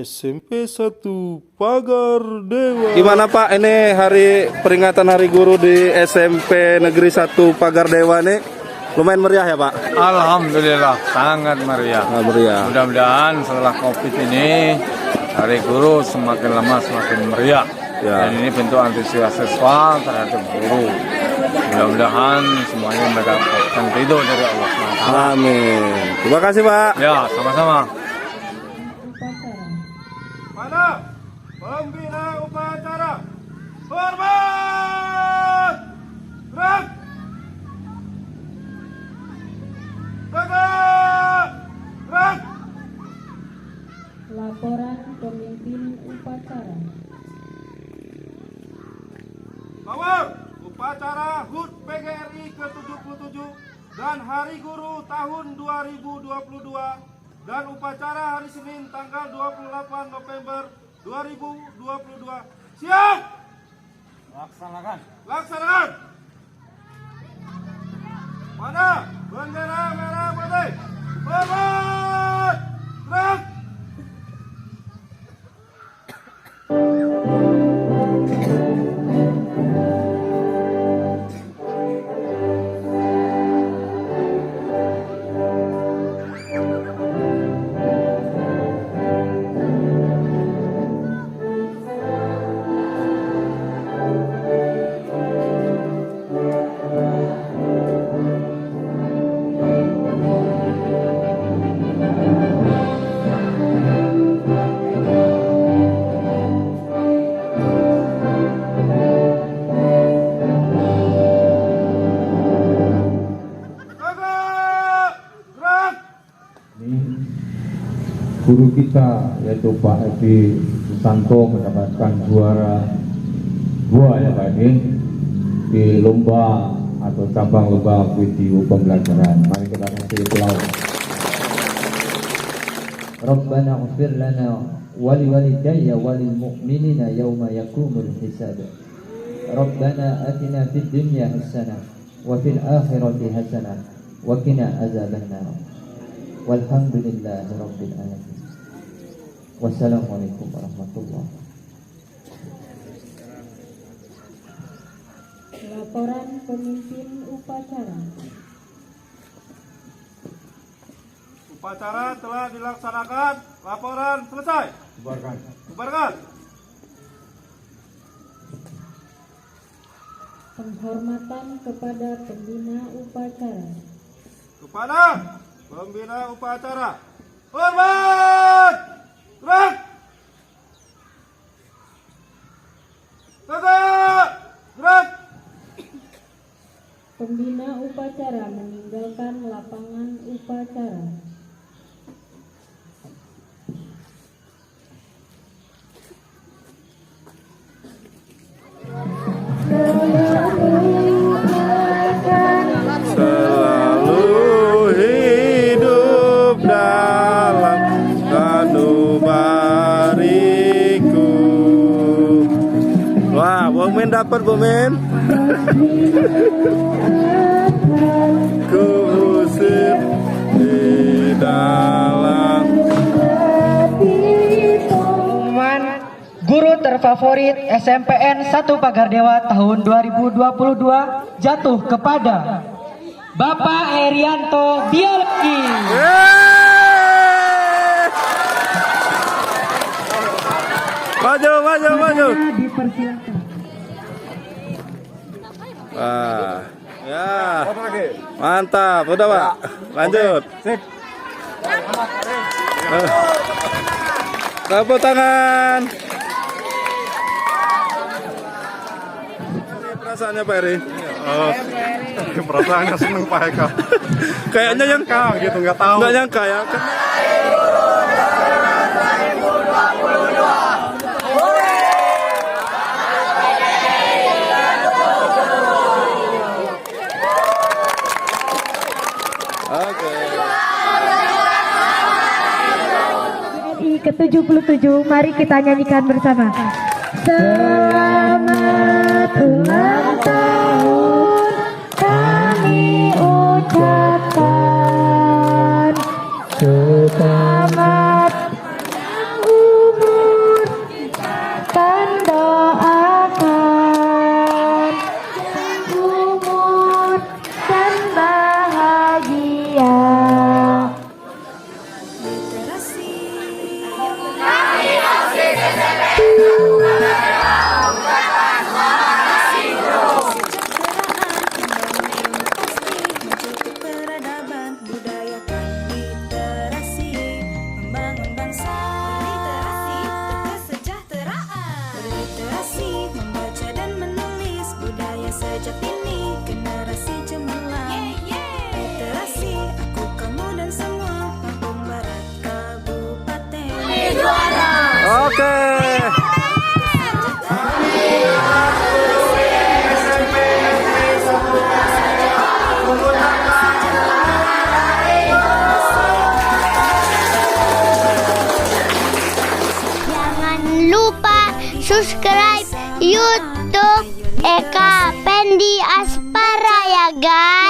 SMP 1 Pagar Dewa. Gimana Pak, ini hari peringatan Hari Guru di SMP Negeri 1 Pagar Dewa nih lumayan meriah ya Pak? Alhamdulillah sangat meriah. Meriah. Mudah-mudahan setelah COVID ini Hari Guru semakin lama semakin meriah. Ya. Dan ini bentuk antusias siswa terhadap guru. Mudah-mudahan semuanya mendapatkan ridho dari Allah SWT. Amin. Terima kasih Pak. Ya, sama-sama. Mana pembina upacara? Hormat! Gerak! Tegak! Gerak! Laporan pemimpin upacara. Bahwa upacara HUT PGRI ke-77 dan Hari Guru tahun 2022 dan upacara hari Senin tanggal 28 November 2022. Siap! Laksanakan. Laksanakan! Mana bendera merah putih? Hormat! Gerak! Guru kita yaitu Pak Edi Susanto mendapatkan juara 2 ya Pak Edi di lomba atau cabang lomba video pembelajaran. Mari kita kasih aplaus. Rabbana ighfir lana wa liwalidayya wa lil mu'minina yawma yaqumul hisab. Rabbana atina fid dunya hasanah wa fil akhirati hasanah wa qina azabannar. Walhamdulillahi rabbil alamin. Wassalamualaikum warahmatullahi wabarakatuh. Laporan pemimpin upacara. Upacara telah dilaksanakan. Laporan selesai. Bubarkan. Bubarkan. Penghormatan kepada pembina upacara. Kepada pembina upacara. Hormat! Gerak! Tegak! Gerak! Pembina upacara meninggalkan lapangan upacara. Selalu hidup dalam sanubariku. Wah, Bu Min dapat Bu Min. Ku usir di dalam. Pengumuman guru terfavorit SMPN 1 Pagar Dewa tahun 2022 jatuh kepada Bapak Erianto Biologi. Maju, maju, maju. Dipersilakan. Wah, ya, mantap, udah Pak, lanjut. Tepuk tangan. Ini perasaannya Pak Eri? Perasaannya seneng Pak Eka. Kayaknya yang gitu nggak tahu. nggak nyangka ya. Oke. RI ke-77, mari kita nyanyikan bersama. Selamat ulang tahun kami ucapkan. Selamat Oke. Jangan lupa subscribe YouTube Eka Pendi Aspara ya guys.